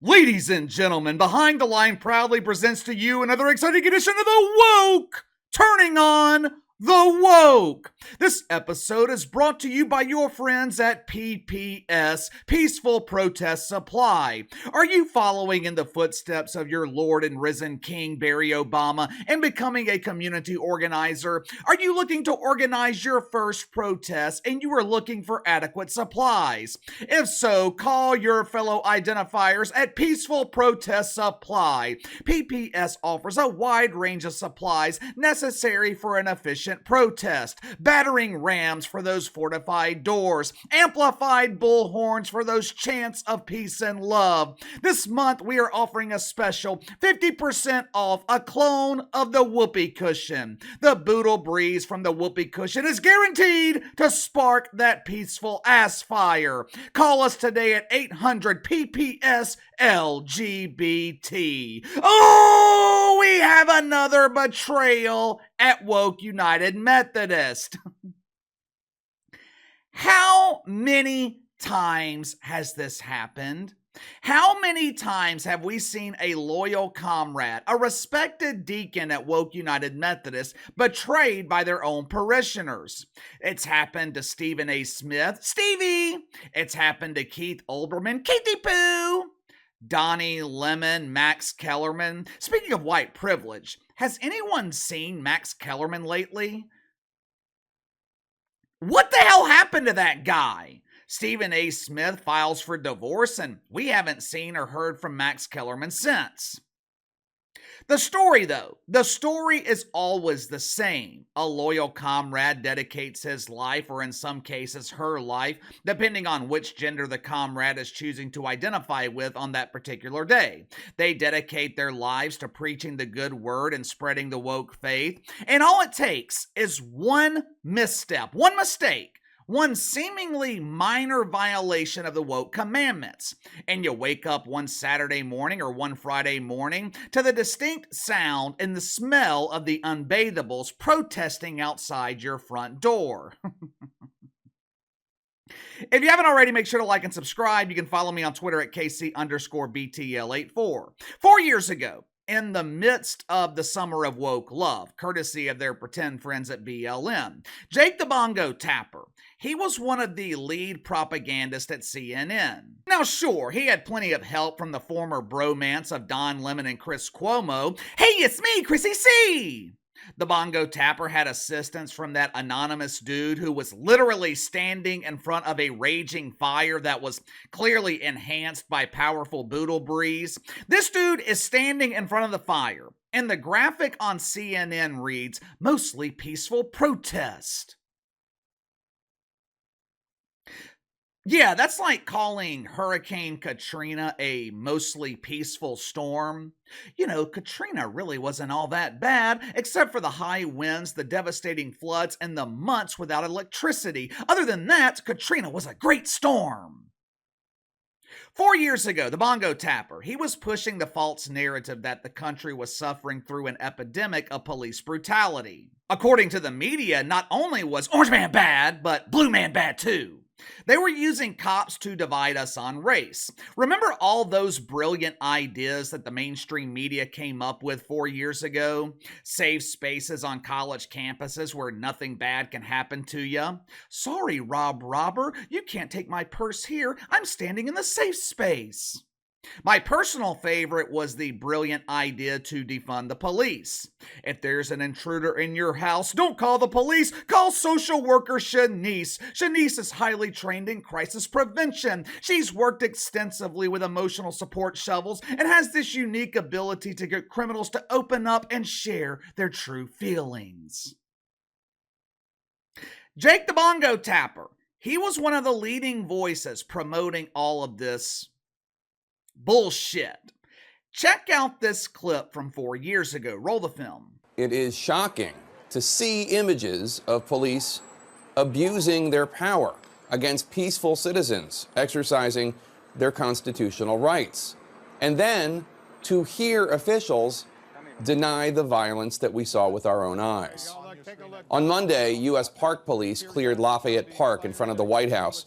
Ladies and gentlemen, Behind the Line proudly presents to you another exciting edition of the Woke! Turning on the Woke! This episode is brought to you by your friends at PPS, Peaceful Protest Supply. Are you following in the footsteps of your Lord and risen King Barry Obama and becoming a community organizer? Are you looking to organize your first protest and you are looking for adequate supplies? If so, call your fellow identifiers at Peaceful Protest Supply. PPS offers a wide range of supplies necessary for an efficient protest. Battering rams for those fortified doors. Amplified bullhorns for those chants of peace and love. This month we are offering a special 50% off a clone of the Whoopee Cushion. The Boodle Breeze from the Whoopee Cushion is guaranteed to spark that peaceful ass fire. Call us today at 800 PPS LGBT. Oh, we have another betrayal at Woke United Methodist. How many times has this happened? How many times have we seen a loyal comrade, a respected deacon at Woke United Methodist, betrayed by their own parishioners? It's happened to Stephen A. Smith, Stevie. It's happened to Keith Olbermann, Keithy Poo. Donnie Lemon, Max Kellerman. Speaking of white privilege, has anyone seen Max Kellerman lately? What the hell happened to that guy? Stephen A. Smith files for divorce, and we haven't seen or heard from Max Kellerman since. The story, though, the story is always the same. A loyal comrade dedicates his life, or in some cases her life, depending on which gender the comrade is choosing to identify with on that particular day. They dedicate their lives to preaching the good word and spreading the woke faith, and all it takes is one misstep, one mistake, one seemingly minor violation of the woke commandments, and you wake up one Saturday morning or one Friday morning to the distinct sound and the smell of the unbathables protesting outside your front door. If you haven't already, make sure to like and subscribe. You can follow me on Twitter at KC_BTL84. 4 years ago, in the midst of the summer of woke love, courtesy of their pretend friends at BLM, Jake the Bongo Tapper, he was one of the lead propagandists at CNN. Now sure, he had plenty of help from the former bromance of Don Lemon and Chris Cuomo. Hey, it's me, Chrissy C! The Bongo Tapper had assistance from that anonymous dude who was literally standing in front of a raging fire that was clearly enhanced by powerful Boodle Breeze. This dude is standing in front of the fire, and the graphic on CNN reads, "Mostly peaceful protest." Yeah, that's like calling Hurricane Katrina a mostly peaceful storm. You know, Katrina really wasn't all that bad, except for the high winds, the devastating floods, and the months without electricity. Other than that, Katrina was a great storm. 4 years ago, the Bongo Tapper, he was pushing the false narrative that the country was suffering through an epidemic of police brutality. According to the media, not only was Orange Man bad, but Blue Man bad too. They were using cops to divide us on race. Remember all those brilliant ideas that the mainstream media came up with 4 years ago? Safe spaces on college campuses where nothing bad can happen to you. Sorry, Rob Robber, you can't take my purse here. I'm standing in the safe space. My personal favorite was the brilliant idea to defund the police. If there's an intruder in your house, don't call the police, call social worker Shanice. Shanice is highly trained in crisis prevention. She's worked extensively with emotional support shovels and has this unique ability to get criminals to open up and share their true feelings. Jake the Bongo Tapper, he was one of the leading voices promoting all of this bullshit. Check out this clip from 4 years ago. Roll the film. It is shocking to see images of police abusing their power against peaceful citizens exercising their constitutional rights. And then to hear officials deny the violence that we saw with our own eyes. On Monday, U.S. Park Police cleared Lafayette Park in front of the White House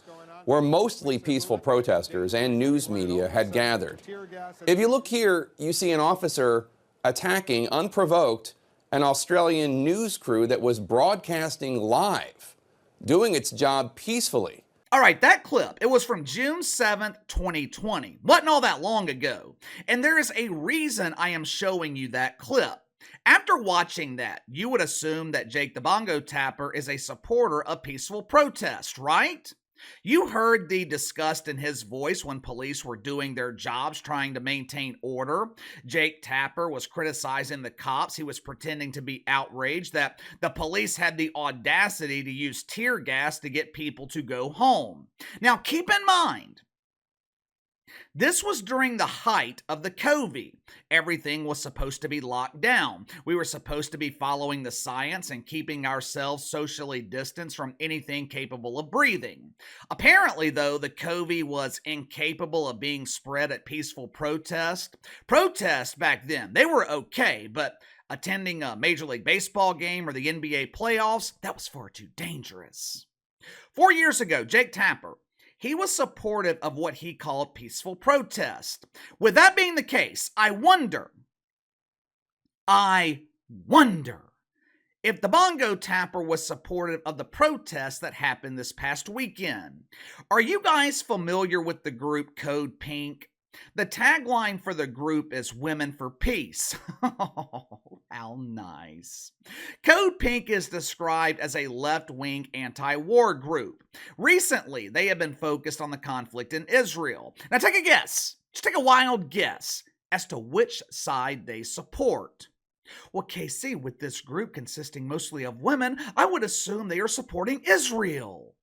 where mostly peaceful protesters and news media had gathered. If you look here, you see an officer attacking, unprovoked, an Australian news crew that was broadcasting live, doing its job peacefully. All right, that clip, it was from June 7th, 2020. Wasn't all that long ago. And there is a reason I am showing you that clip. After watching that, you would assume that Jake the Bongo Tapper is a supporter of peaceful protest, right? You heard the disgust in his voice when police were doing their jobs trying to maintain order. Jake Tapper was criticizing the cops. He was pretending to be outraged that the police had the audacity to use tear gas to get people to go home. Now, keep in mind, this was during the height of the COVID. Everything was supposed to be locked down. We were supposed to be following the science and keeping ourselves socially distanced from anything capable of breathing. Apparently, though, the COVID was incapable of being spread at peaceful protest. Protests back then, they were okay, but attending a Major League Baseball game or the NBA playoffs, that was far too dangerous. 4 years ago, Jake Tapper, he was supportive of what he called peaceful protest. With that being the case, I wonder if the Bongo Tapper was supportive of the protests that happened this past weekend. Are you guys familiar with the group Code Pink? The tagline for the group is Women for Peace. Oh, how nice. Code Pink is described as a left-wing anti-war group. Recently, they have been focused on the conflict in Israel. Now take a guess. Just take a wild guess as to which side they support. Well, KC, with this group consisting mostly of women, I would assume they are supporting Israel.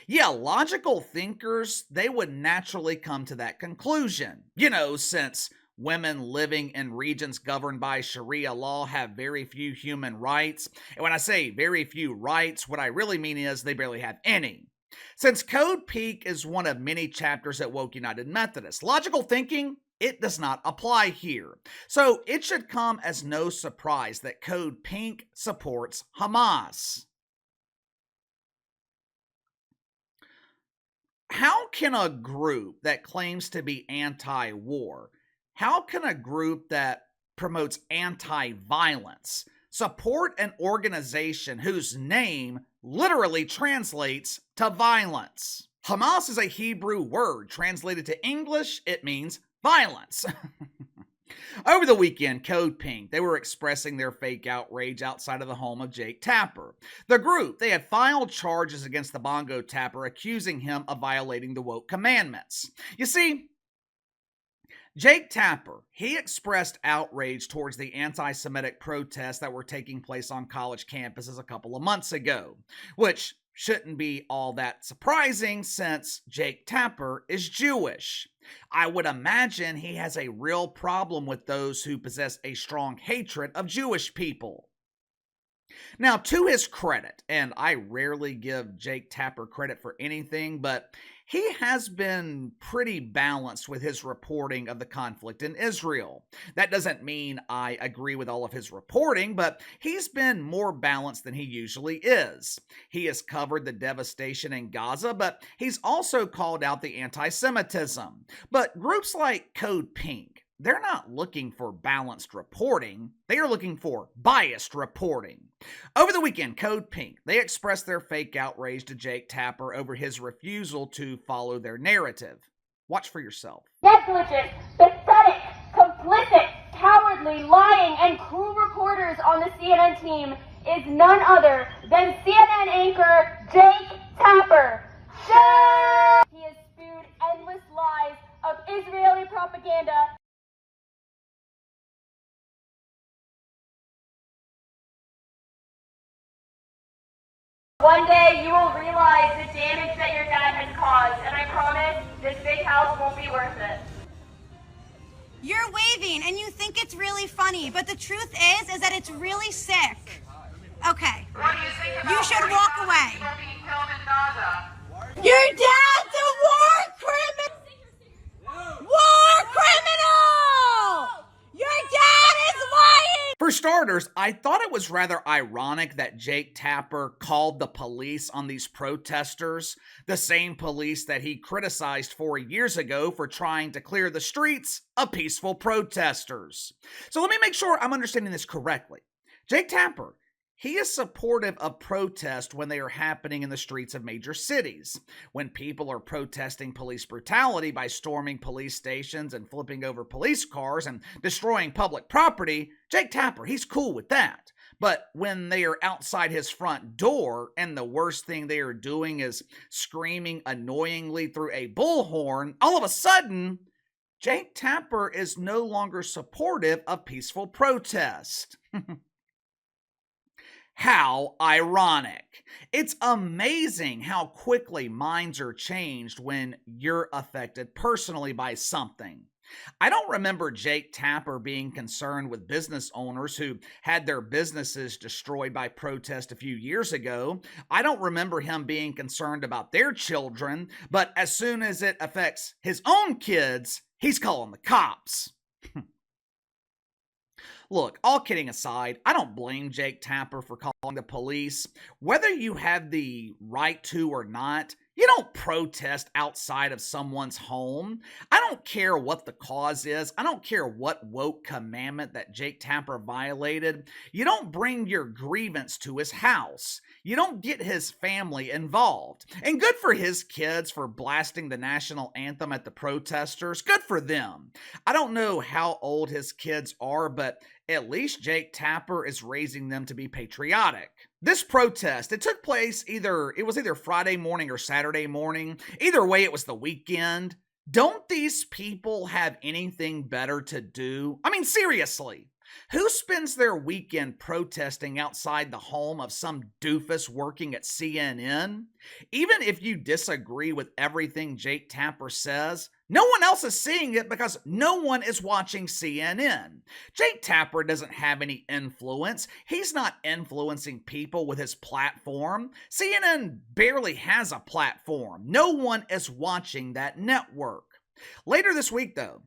Yeah, logical thinkers, they would naturally come to that conclusion. You know, since women living in regions governed by Sharia law have very few human rights. And when I say very few rights, what I really mean is they barely have any. Since Code Pink is one of many chapters at Woke United Methodist, logical thinking, it does not apply here. So it should come as no surprise that Code Pink supports Hamas. How can a group that claims to be anti-war, how can a group that promotes anti-violence support an organization whose name literally translates to violence? Hamas is a Hebrew word. Translated to English, it means violence. Over the weekend, Code Pink, they were expressing their fake outrage outside of the home of Jake Tapper. The group, they had filed charges against the Bongo Tapper, accusing him of violating the woke commandments. You see, Jake Tapper, he expressed outrage towards the anti-Semitic protests that were taking place on college campuses a couple of months ago, which shouldn't be all that surprising since Jake Tapper is Jewish. I would imagine he has a real problem with those who possess a strong hatred of Jewish people. Now, to his credit, and I rarely give Jake Tapper credit for anything, but he has been pretty balanced with his reporting of the conflict in Israel. That doesn't mean I agree with all of his reporting, but he's been more balanced than he usually is. He has covered the devastation in Gaza, but he's also called out the anti-Semitism. But groups like Code Pink, they're not looking for balanced reporting. They are looking for biased reporting. Over the weekend, Code Pink, they expressed their fake outrage to Jake Tapper over his refusal to follow their narrative. Watch for yourself. Negligent, pathetic, complicit, cowardly, lying, and cruel reporters on the CNN team is none other than CNN anchor Jake Tapper. He has spewed endless lies of Israeli propaganda. One day you will realize the damage that your dad has caused, and I promise this big house won't be worth it. You're waving and you think it's really funny, but the truth is that it's really sick. Okay. What do you think about You should walk away. people being killed in Gaza? Your dad's a war criminal! War criminal! Your dad is lying! For starters, starters, I thought it was rather ironic that Jake Tapper called the police on these protesters, the same police that he criticized 4 years ago for trying to clear the streets of peaceful protesters. So let me make sure I'm understanding this correctly. Jake Tapper, he is supportive of protest when they are happening in the streets of major cities. When people are protesting police brutality by storming police stations and flipping over police cars and destroying public property, Jake Tapper, he's cool with that. But when they are outside his front door and the worst thing they are doing is screaming annoyingly through a bullhorn, all of a sudden, Jake Tapper is no longer supportive of peaceful protest. How ironic. It's amazing how quickly minds are changed when you're affected personally by something. I don't remember Jake Tapper being concerned with business owners who had their businesses destroyed by protest a few years ago. I don't remember him being concerned about their children, but as soon as it affects his own kids, he's calling the cops. Look, all kidding aside, I don't blame Jake Tapper for calling the police. Whether you have the right to or not, you don't protest outside of someone's home. I don't care what the cause is. I don't care what woke commandment that Jake Tapper violated. You don't bring your grievance to his house. You don't get his family involved. And good for his kids for blasting the national anthem at the protesters. Good for them. I don't know how old his kids are, but at least Jake Tapper is raising them to be patriotic. This protest, it took place either Friday morning or Saturday morning. Either way, it was the weekend. Don't these people have anything better to do? I mean, seriously. Who spends their weekend protesting outside the home of some doofus working at CNN? Even if you disagree with everything Jake Tapper says, no one else is seeing it because no one is watching CNN. Jake Tapper doesn't have any influence. He's not influencing people with his platform. CNN barely has a platform. No one is watching that network. Later this week, though,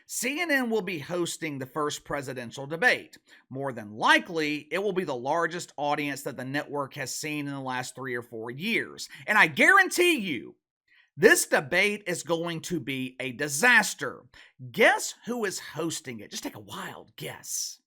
CNN will be hosting the first presidential debate. More than likely, it will be the largest audience that the network has seen in the last 3 or 4 years. And I guarantee you, this debate is going to be a disaster. Guess who is hosting it? Just take a wild guess.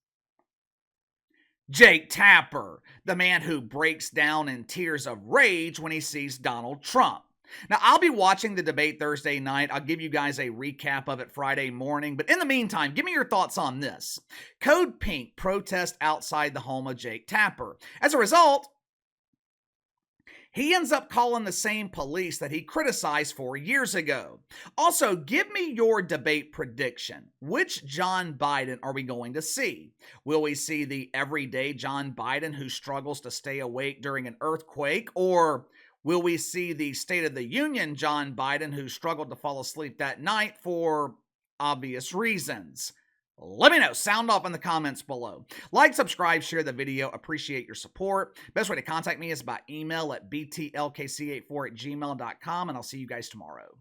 Jake Tapper, the man who breaks down in tears of rage when he sees Donald Trump. Now, I'll be watching the debate Thursday night. I'll give you guys a recap of it Friday morning. But in the meantime, give me your thoughts on this. Code Pink protest outside the home of Jake Tapper. As a result, he ends up calling the same police that he criticized 4 years ago. Also, give me your debate prediction. Which John Biden are we going to see? Will we see the everyday John Biden who struggles to stay awake during an earthquake? Or will we see the State of the Union John Biden who struggled to fall asleep that night for obvious reasons? Let me know. Sound off in the comments below. Like, subscribe, share the video. Appreciate your support. Best way to contact me is by email at btlkc84@gmail.com, and I'll see you guys tomorrow.